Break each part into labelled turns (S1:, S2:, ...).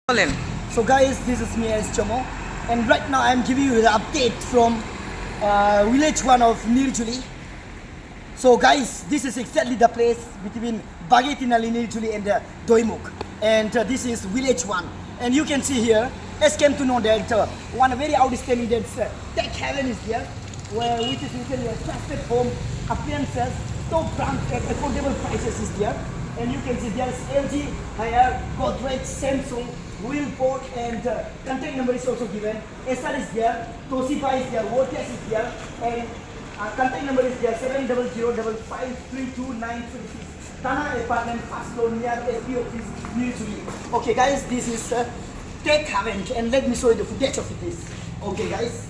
S1: So guys, this is me as Chamo, and right now I am giving you the update from village 1 of Nirjuli. So guys, this is exactly the place between Bagetinali Nirjuli and Doimuk, and this is village 1. And you can see here, as came to know that one very outstanding tech heaven is here, which is literally a trusted home appliances, top brand at affordable prices is there. And you can see there's LG, Haier, Godrej, Samsung, Whirlpool, and contact number is also given. SR is there, Toshiba is there, Voltas is there, and contact number is there 70055322926. Tana apartment, first floor near SP office, New Delhi. Okay guys, this is tech heaven, and let me show you the footage of this. Okay guys.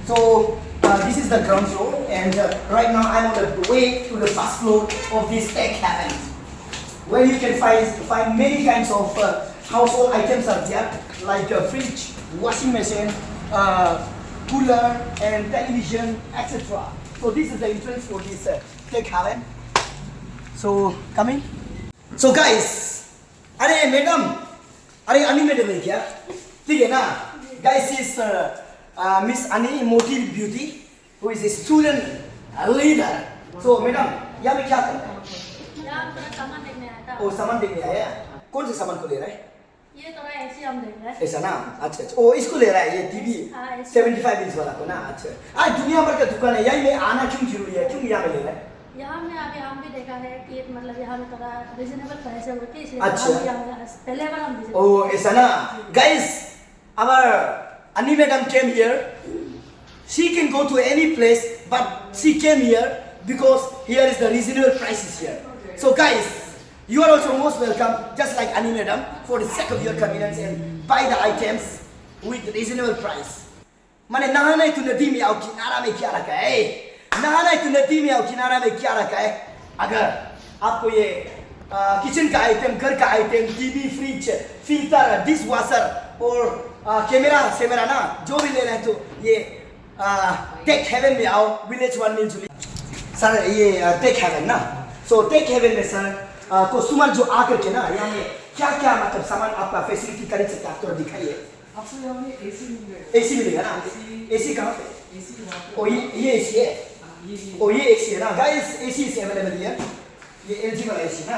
S1: So this is the ground floor, and right now I'm on the way to the first floor of this tech heaven, where you can find many kinds of household items are there, like a fridge, washing machine, cooler, and television, etc. So this is the entrance for this tech heaven. So come in. So guys, अरे madam, अरे अनी madam है क्या? ठीक है ना? Guys, is Miss Ani Motive Beauty, who is a student leader. So madam, यहाँ पे क्या कर रहे हैं?
S2: यहाँ थोड़ा सामान देखने आया था।
S1: ओ सामान देखने आया है? कौन से सामान को ले रहा है?
S2: ये थोड़ा ऐसी हम देख रहे हैं।
S1: ऐसा ना? अच्छा अच्छा। ओ इसको ले रहा है ये टीवी 75 इंच वाला को ना? अच्छा। आज दुनिया भर का दुकान है, यही में आना क्यों जरूरी है? क्यों यहाँ पे ले रहा है?
S2: यहाँ में अभी हम भी देखा है कि मतलब यहाँ में थोड़ा रीजनेबल प्राइस है होती है, इसलिए
S1: अच्छा।
S2: हम यहाँ पहले बार हम visit
S1: ओ ऐसा ना? Guys, our Ani madam came here. She can go to any place, but she came here because here is the reasonable prices here. So guys, you are also most welcome, just like Ani madam, for the sake of your convenience, and buy the items with reasonable price. माने नहाने तू नदी में आओ किनारा में क्या रखा है? नहाने तू नदी में आओ किनारा में क्या रखा है? अगर आपको ये किचन का आइटम, घर का item, TV, fridge, filter, dish washer और कैमरा ना जो भी लेना है तो ये टेक हेवन में आओ, विलेज 1 न्यूजुली। सर ये टेक हेवन ना, सो टेक हेवन में सर कस्टमर जो आकर के ना यहाँ में क्या क्या मतलब सामान आपका फैसिलिटी कर सकते हैं, आप थोड़ा दिखाइए।
S3: आपको यहाँ में एसी मिलेगा।
S1: एसी मिलेगा ना? एसी कहाँ पे?
S3: एसी वहाँ पे।
S1: ओ ये एसी है? ओ ये एसी है ना? Guys AC is available here. ये एलजी वाला एसी ना?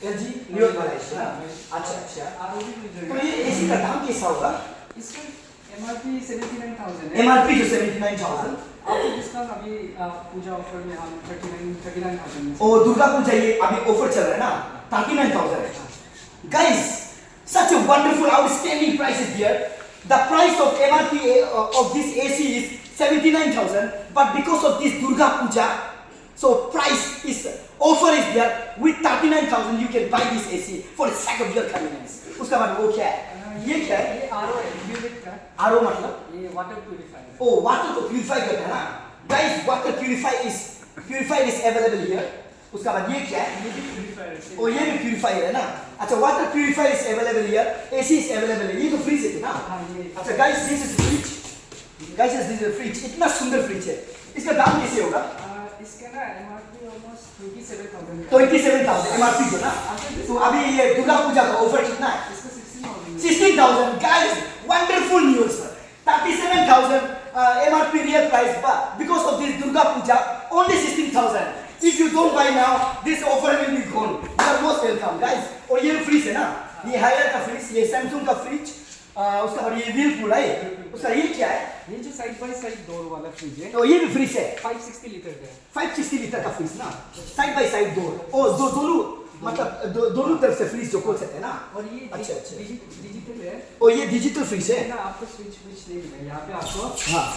S1: एलजी न्यू वाला एसी ना? अच्छा अच्छा। तो ये एसी का दाम कैसा होगा?
S3: इसका एमआरपी 79,000 है।
S1: एमआरपी जो 79,000।
S3: आपको डिस्काउंट अभी पूजा ऑफर में हम 39,000 में।
S1: ओ दुर्गा पूजा ये अभी ऑफर चल रहा है ना? 39,000 है। Guys, such a wonderful, outstanding prices here. The price of MRP of this AC is 79,000, but because of this Durga Puja, so price is offer is there with 39,000. You can buy this AC for the sake of your convenience. उसका बाद वो क्या है? ये क्या है?
S3: ये RO है, यूनिट का।
S1: आरओ मतलब?
S3: ये वाटर प्यूरिफायर।
S1: ओ वाटर को प्यूरिफाई करता है ना? Guys, water purifier is available here. उसका बाद ये क्या है?
S3: ये भी प्यूरिफायर है।
S1: ओ ये भी प्यूरिफायर है ना? अच्छा, water purifier is available here, AC is available है। ये तो फ्रिज है ना?
S3: हाँ ये।
S1: अच्छा guys, this is fridge. Guys this is fridge, इतना सुंदर फ्रिज है। इसका दाम कैसे होगा?
S3: इसका ना एमआरपी ऑलमोस्ट 27,000 है।
S1: 27,000 एमआरपी जो ना? तो अभी ये दुर्गा पूजा का ऑफर कितना है?
S3: इसका 16,000।
S1: 16,000। Guys, wonderful news. 37,000 MRP real price, but because of this Durga Puja only 16,000. If you don't buy now, this offer will be gone. You are most welcome, guys. और ये फ्रिज है ना? ये हायर का fridge, ये Samsung का fridge, उसका और ये व्हीलपूल है। उसका ये क्या है?
S3: ये जो साइड बाय साइड डोर वाला फ्रिज है।
S1: तो ये भी फ्रिज है।
S3: 560 लीटर का है।
S1: 560 लीटर का फ्रिज ना? Side by side door. ओ दोनों मतलब दोनों तरफ से फ्रिज जो खोल सकते हैं ना?
S3: और ये
S1: अच्छा अच्छा।
S3: डिजिटल है।
S1: और ये डिजिटल फ्रिज है
S3: ना? आपको स्विच नहीं मिलेगा यहाँ पे आपको।
S1: हाँ।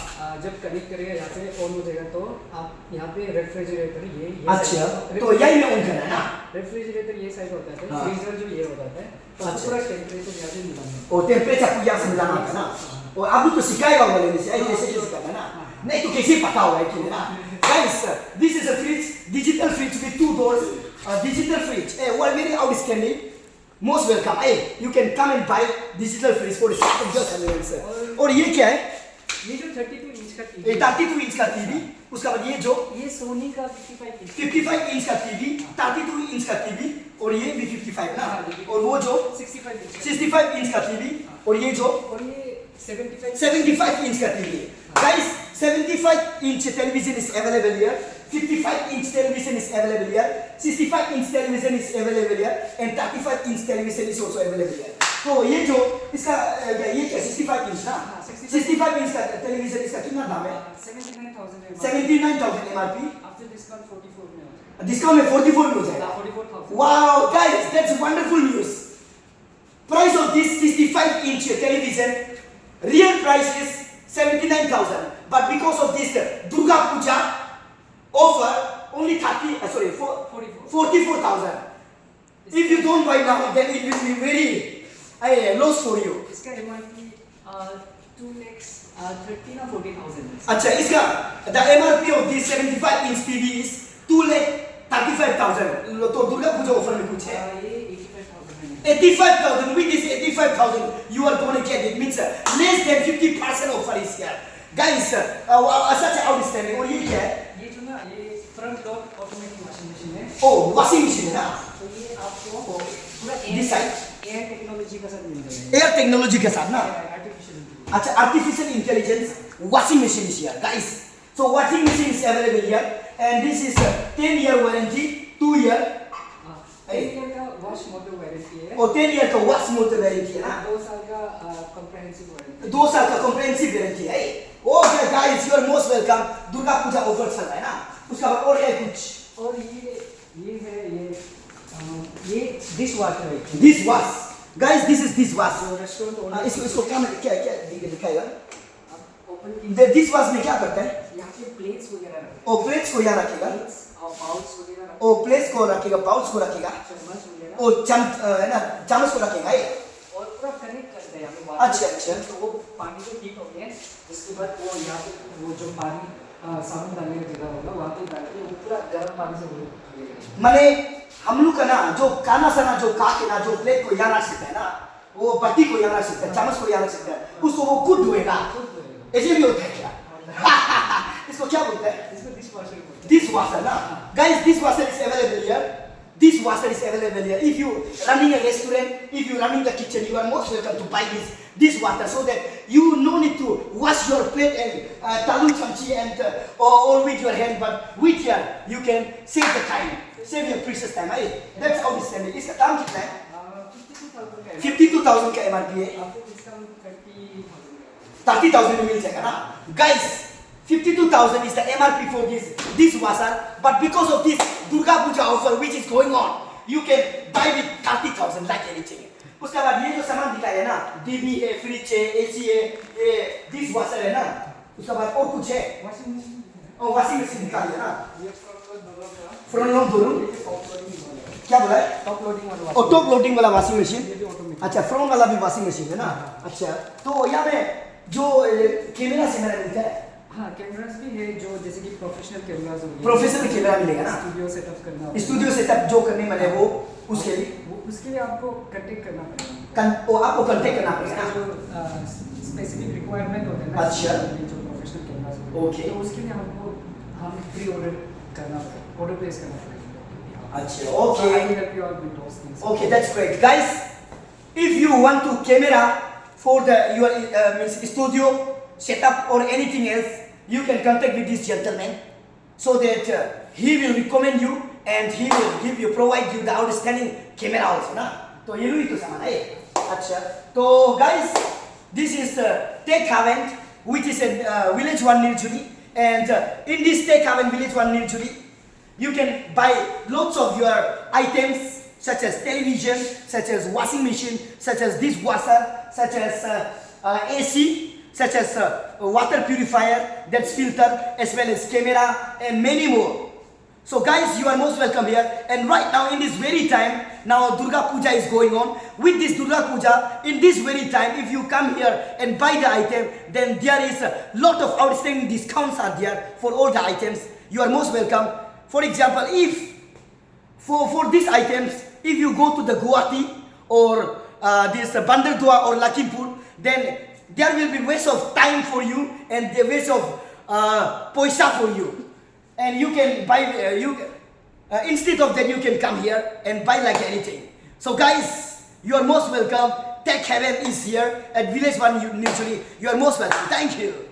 S3: जब कनेक्ट करेगा यहाँ पे ऑन हो जाएगा तो आप यहाँ पे रेफ्रिजरेटर ये
S1: अच्छा, तो यही में ऑन करना है ना?
S3: रेफ्रिजरेटर ये साइड होता है,
S1: हाँ।
S3: फ्रीजर जो ये होता है, तो
S1: अच्छा।
S3: पूरा टेम्परेचर यहाँ से मिलाना है।
S1: और टेम्परेचर को यहाँ से मिलाना होगा ना? और अभी तो सिखाएगा वो लेने से, ऐसे सिखाएगा ना? नहीं तो कैसे पता होगा कि ना? Guys, this is a fridge, digital fridge with 2 doors. Digital fridge, very outstanding. Most welcome. You can come and buy digital fridge for the sake of your convenience. और ये क्या है?
S3: ये जो 32 इंच का टीवी,
S1: 32 इंच का TV, उसका बाद ये जो
S3: ये सोनी का 55 इंच
S1: 55 इंच का टीवी, 32 इंच का टीवी, और ये भी 55 ना,
S3: हाँ, ये भी।
S1: और वो जो
S3: 65 इंच
S1: 65 इंच का टीवी, और ये जो
S3: और ये 75
S1: 75 inch का टीवी है. Guys, 75 inch television is available here. 55 inch television is available here. 65 inch television is available here, and 35 inch television is also available here. तो ये जो इसका ये क्या 65 इंच ना,
S3: हाँ,
S1: 65 इंच का टेलीविजन, इसका कितना दाम है?
S3: 79,000
S1: 79,000 MRP.
S3: आफ्टर डिस्काउंट 44 में हो जाएगा.
S1: डिस्काउंट में 44 में हो जाएगा.
S3: 44,000.
S1: Wow, guys, that's wonderful news. Price of this 65 inch television, real price is 79,000. But because of this Durga Puja offer, only 44,000. If you don't buy now, then it will be very loss for you.
S3: इसका MRP 2,30,000 or 40,000 है.
S1: अच्छा, इसका the MRP of this 75 inch TV is 2,35,000. तो Durga Puja offer में कुछ है.
S3: ये 85,000 है.
S1: 85,000. With this 85,000, you are going to get it. Means less than 50% offer is here. Guys, such outstanding. और ये क्या है?
S3: ये जो ना ये front lock automatic washing machine है.
S1: Oh, washing machine है ना?
S3: तो ये आपको पूरा
S1: This side?
S3: एयर टेक्नोलॉजी के साथ मिल जाएगा.
S1: Air technology के साथ ना?
S3: Artificial intelligence.
S1: अच्छा, artificial intelligence washing machine is here, guys. So washing machine is available here, and this is 10-year warranty, 2-year.
S3: 10 year का वॉश मोटर वारंटी है.
S1: और 10 year का wash motor warranty है ना?
S3: 2 साल का कॉम्प्रिहेंसिव वारंटी.
S1: 2 साल का comprehensive warranty है. Okay guys, you are most welcome. Durga Puja offer चल रहा है ना? उसका बाद और है कुछ?
S3: और ये है ये डिश वाटर है.
S1: This wash, guys, this is this wash.
S3: जो रेस्टोरेंट
S1: इसको क्या क्या दिखाएगा?
S3: आप ओपन
S1: This wash में क्या करता है?
S3: यहाँ पे प्लेट्स वगैरह रखते
S1: ओ प्लेट्स को यहाँ रखेगा.
S3: हैं. और पाउच वगैरह रखते
S1: ओ प्लेट्स को रखेगा, पाउच को रखेगा,
S3: हैं. चम्मच वगैरह.
S1: ओ है ना, चम्मच को रखेगा ये.
S3: और पूरा कनेक्ट करते हैं यहाँ पे.
S1: अच्छा.
S3: तो वो पानी को हीट हो गया. उसके बाद वो यहाँ पे वो जो पानी साबुन डालने का जगह होगा वहाँ पे डाल के वो पूरा गर्म पानी से वो
S1: माने हम लोग का ना जो खाना साना जो खा के ना जो प्लेट को यहाँ रख सकते हैं ना, वो बट्टी को यहाँ रख सकते हैं, चम्मच को यहाँ रख सकते हैं, उसको वो खुद धोएगा. ऐसे भी होता है क्या? इसको क्या बोलते हैं?
S3: इसको डिश वॉशर बोलते हैं.
S1: This washer ना, guys, this washer is available here. This washer is available here. If you running a restaurant, if you running the kitchen, you are most welcome to buy this water, so that you no need to wash your plate and talu chamchi and all with your hand, but with here you can save the time, save your precious time. That's outstanding. इसका दाम कितना है? 52,000 का MRP है.
S3: आपको discount 30,000
S1: 30,000 में मिल जाएगा ना. Guys, 52,000 is the MRP for this washer, but because of this Durga Puja offer which is going on, you can buy with 30,000 like anything. उसके बाद ये जो सामान दिखाया है ना, टीवी है, फ्रिज है, एसी है, ये डिश वॉशर है ना, उसके बाद और कुछ है,
S3: वॉशिंग मशीन.
S1: और वॉशिंग मशीन दिखाई है ना,
S3: ये फ्रंट
S1: फ्रंट लोड दो रूम.
S3: टॉप लोडिंग वाला.
S1: क्या बोला है?
S3: टॉप लोडिंग वाला.
S1: और टॉप लोडिंग वाला वॉशिंग मशीन.
S3: ये भी ऑटोमेटिक.
S1: अच्छा, फ्रंट वाला भी वॉशिंग मशीन है ना. अच्छा, तो यहाँ पे जो कैमरा से मेरा मिलता है,
S3: हाँ, कैमरास भी है जो जैसे कि प्रोफेशनल कैमरास हो गए.
S1: प्रोफेशनल कैमरा मिलेगा ना.
S3: स्टूडियो सेटअप करना होगा.
S1: स्टूडियो सेटअप जो करने वाले वो उसके लिए
S3: वो उसके लिए आपको कांटेक्ट करना पड़ेगा.
S1: आपको कांटेक्ट करना
S3: उसका
S1: पड़ेगा.
S3: जो स्पेसिफिक रिक्वायरमेंट होते हैं ना.
S1: अच्छा.
S3: जो प्रोफेशनल कैमरास होते हैं.
S1: Okay.
S3: तो उसके लिए हम प्री ऑर्डर करना पड़ेगा. ऑर्डर प्लेस करना पड़ेगा.
S1: अच्छा,
S3: I will
S1: okay.
S3: help you out with those things.
S1: Okay, that's great. Guys, if you want to camera for your means studio setup or anything else, you can contact with this gentleman, so that he will recommend you and he will provide you the outstanding camera also ना. तो ये lui तो सामान है. अच्छा, तो guys, this is Tech Haven, which is in Village 1 Nirjuli, and in this Tech Haven Village 1 Nirjuli, you can buy lots of your items such as television, such as washing machine, such as dishwasher, such as AC, such as water purifier, that's filter, as well as camera and many more. So guys, you are most welcome here. And right now in this very time, now Durga Puja is going on. With this Durga Puja, in this very time, if you come here and buy the item, then there is a lot of outstanding discounts are there for all the items. You are most welcome. For example, if for these items, if you go to the Guwahati or this Bandardua or Lakhimpur, then there will be waste of time for you and the waste of paisa for you, and you can buy Instead of that, you can come here and buy like anything. So guys, you are most welcome. Tech Heaven is here at Village 1 New Delhi. You are most welcome. Thank you.